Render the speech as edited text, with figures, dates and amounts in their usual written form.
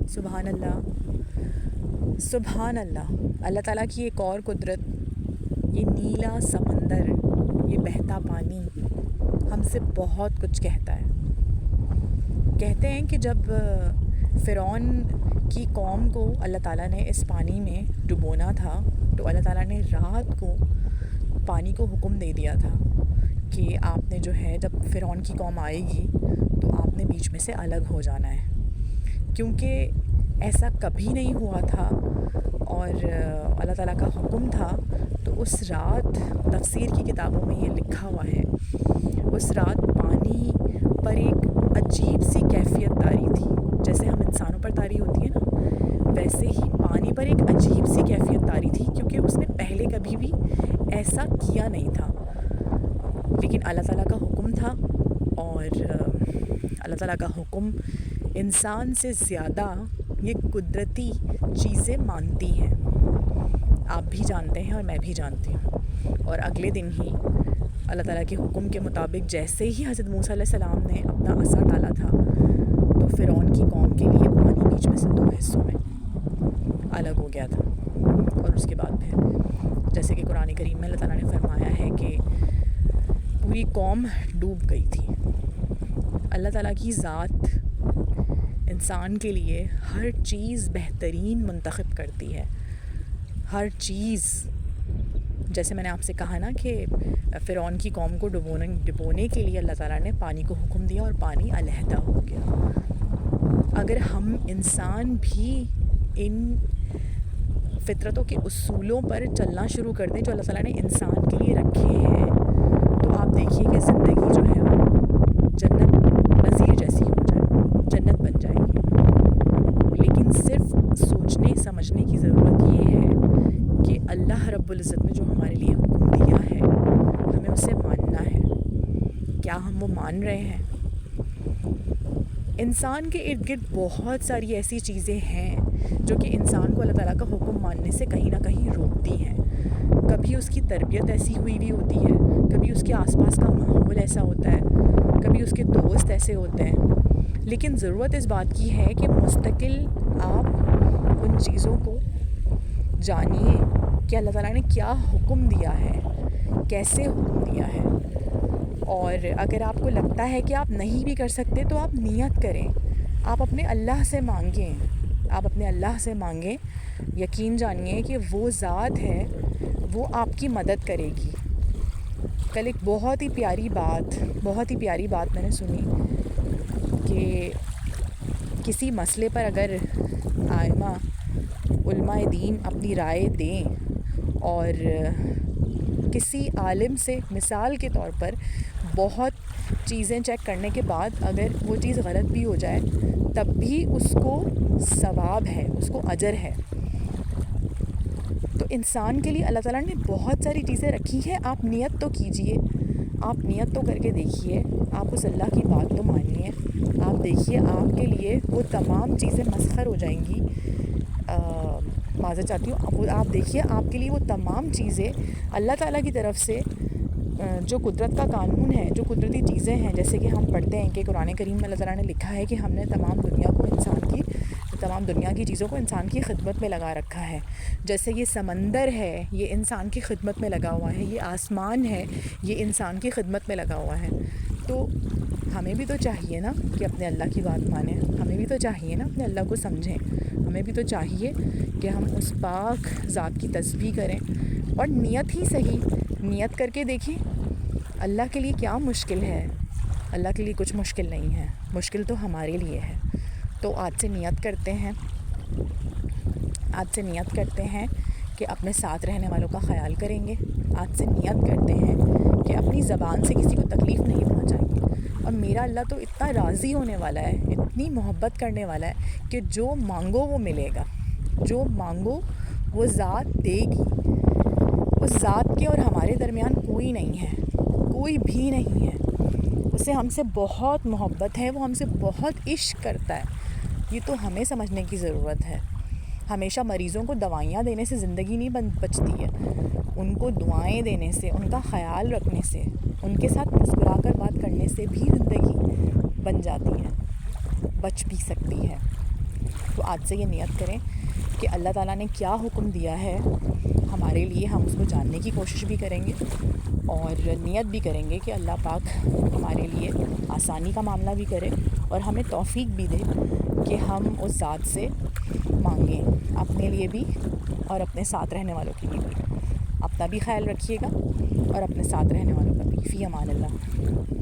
سبحان اللہ، سبحان اللہ۔ اللہ تعالیٰ کی ایک اور قدرت، یہ نیلا سمندر، یہ بہتا پانی ہم سے بہت کچھ کہتا ہے۔ کہتے ہیں کہ جب فرعون کی قوم کو اللہ تعالیٰ نے اس پانی میں ڈبونا تھا تو اللہ تعالیٰ نے رات کو پانی کو حکم دے دیا تھا کہ آپ نے جو ہے، جب فرعون کی قوم آئے گی تو آپ نے بیچ میں سے الگ ہو جانا ہے، کیونکہ ایسا کبھی نہیں ہوا تھا اور اللہ تعالیٰ کا حکم تھا۔ تو اس رات تفسیر کی کتابوں میں یہ لکھا ہوا ہے، اس رات پانی پر ایک عجیب سی کیفیت طاری تھی، جیسے ہم انسانوں پر طاری ہوتی ہے نا، ویسے ہی پانی پر ایک عجیب سی کیفیت طاری تھی، کیونکہ اس نے پہلے کبھی بھی ایسا کیا نہیں تھا۔ لیکن اللہ تعالیٰ کا حکم تھا، اور اللہ تعالیٰ کا حکم انسان سے زیادہ یہ قدرتی چیزیں مانتی ہیں۔ آپ بھی جانتے ہیں اور میں بھی جانتی ہوں۔ اور اگلے دن ہی اللہ تعالیٰ کے حکم کے مطابق جیسے ہی حضرت موسیٰ علیہ السلام نے اپنا عصا ڈالا تھا تو فرعون کی قوم کے لیے پانی بیچ میں سے 2 حصوں میں الگ ہو گیا تھا۔ اور اس کے بعد پھر جیسے کہ قرآن کریم میں اللہ تعالیٰ نے فرمایا ہے کہ پوری قوم ڈوب گئی تھی۔ اللہ تعالیٰ کی ذات انسان کے لیے ہر چیز بہترین منتخب کرتی ہے، ہر چیز۔ جیسے میں نے آپ سے کہا نا کہ فرعون کی قوم کو ڈبونے کے لیے اللہ تعالیٰ نے پانی کو حکم دیا اور پانی علیحدہ ہو گیا۔ اگر ہم انسان بھی ان فطرتوں کے اصولوں پر چلنا شروع کر دیں جو اللہ تعالیٰ نے انسان کے لیے رکھے ہیں، تو آپ دیکھیے کہ زندگی جو ہے وہ جنت نظیر جیسی ہو جائے، جنت بن جائے گی۔ لیکن صرف سوچنے سمجھنے کی ضرورت یہ ہے کہ اللہ رب العزت نے جو ہمارے لیے حکم دیا ہے ہمیں اسے ماننا ہے۔ کیا ہم وہ مان رہے ہیں؟ انسان کے ارد گرد بہت ساری ایسی چیزیں ہیں جو کہ انسان کو اللہ تعالیٰ کا حکم ماننے سے کہیں نہ کہیں روکتی ہیں۔ کبھی اس کی تربیت ایسی ہوئی ہوتی ہے، کبھی اس کے آس پاس کا ماحول ایسا ہوتا ہے، کبھی اس کے دوست ایسے ہوتے ہیں۔ لیکن ضرورت اس بات کی ہے کہ مستقل آپ ان چیزوں کو جانیے کہ اللہ تعالیٰ نے کیا حکم دیا ہے، کیسے حکم دیا ہے۔ اور اگر آپ کو لگتا ہے کہ آپ نہیں بھی کر سکتے تو آپ نیت کریں، آپ اپنے اللہ سے مانگیں، آپ اپنے اللہ سے مانگیں۔ یقین جانیے کہ وہ ذات ہے، وہ آپ کی مدد کرے گی۔ کل ایک بہت ہی پیاری بات میں نے سنی کہ کسی مسئلے پر اگر علماء دین اپنی رائے دیں اور کسی عالم سے مثال کے طور پر بہت چیزیں چیک کرنے کے بعد اگر وہ چیز غلط بھی ہو جائے تب بھی اس کو ثواب ہے، اس کو اجر ہے۔ تو انسان کے لیے اللہ تعالیٰ نے بہت ساری چیزیں رکھی ہیں۔ آپ نیت تو کیجئے، آپ نیت تو کر کے دیکھیے، آپ اس اللہ کی بات تو مانیے، آپ دیکھیے آپ کے لیے وہ تمام چیزیں مسخر ہو جائیں گی۔ معذرت چاہتی ہوں، آپ دیکھیے آپ کے لیے وہ تمام چیزیں اللہ تعالیٰ کی طرف سے جو قدرت کا قانون ہے، جو قدرتی چیزیں ہیں، جیسے کہ ہم پڑھتے ہیں کہ قرآن کریم میں اللہ تعالیٰ نے لکھا ہے کہ ہم نے تمام دنیا کی چیزوں کو انسان کی خدمت میں لگا رکھا ہے۔ جیسے یہ سمندر ہے، یہ انسان کی خدمت میں لگا ہوا ہے، یہ آسمان ہے، یہ انسان کی خدمت میں لگا ہوا ہے۔ تو ہمیں بھی تو چاہیے نا کہ اپنے اللہ کی بات مانیں، ہمیں بھی تو چاہیے نا اپنے اللہ کو سمجھیں، ہمیں بھی تو چاہیے کہ ہم اس پاک ذات کی تسبیح کریں، اور نیت ہی صحیح، نیت کر کے دیکھیں۔ اللہ کے لیے کیا مشکل ہے؟ اللہ کے لیے کچھ مشکل نہیں ہے، مشکل تو ہمارے لیے ہے۔ تو آج سے نیت کرتے ہیں کہ اپنے ساتھ رہنے والوں کا خیال کریں گے۔ آج سے نیت کرتے ہیں کہ اپنی زبان سے کسی کو تکلیف نہیں پہنچائیں گے۔ اور میرا اللہ تو اتنا راضی ہونے والا ہے، اتنی محبت کرنے والا ہے کہ جو مانگو وہ ملے گا، جو مانگو وہ ذات دے گی۔ اس ذات کے اور ہمارے درمیان کوئی نہیں ہے، کوئی بھی نہیں ہے۔ اسے ہم سے بہت محبت ہے، وہ ہم سے بہت عشق کرتا ہے۔ یہ تو ہمیں سمجھنے کی ضرورت ہے۔ ہمیشہ مریضوں کو دوائیاں دینے سے زندگی نہیں بچتی ہے، ان کو دعائیں دینے سے، ان کا خیال رکھنے سے، ان کے ساتھ مسکرا کر بات کرنے سے بھی زندگی بن جاتی ہے، بچ بھی سکتی ہے۔ تو آج سے یہ نیت کریں کہ اللہ تعالیٰ نے کیا حکم دیا ہے ہمارے لیے، ہم اس کو جاننے کی کوشش بھی کریں گے اور نیت بھی کریں گے کہ اللہ پاک ہمارے لیے آسانی کا معاملہ بھی کرے اور ہمیں توفیق بھی دے کہ ہم اس ذات سے مانگیں، اپنے لیے بھی اور اپنے ساتھ رہنے والوں کے لیے بھی۔ اپنا بھی خیال رکھیے گا اور اپنے ساتھ رہنے والوں کا بھی۔ فی امان اللہ۔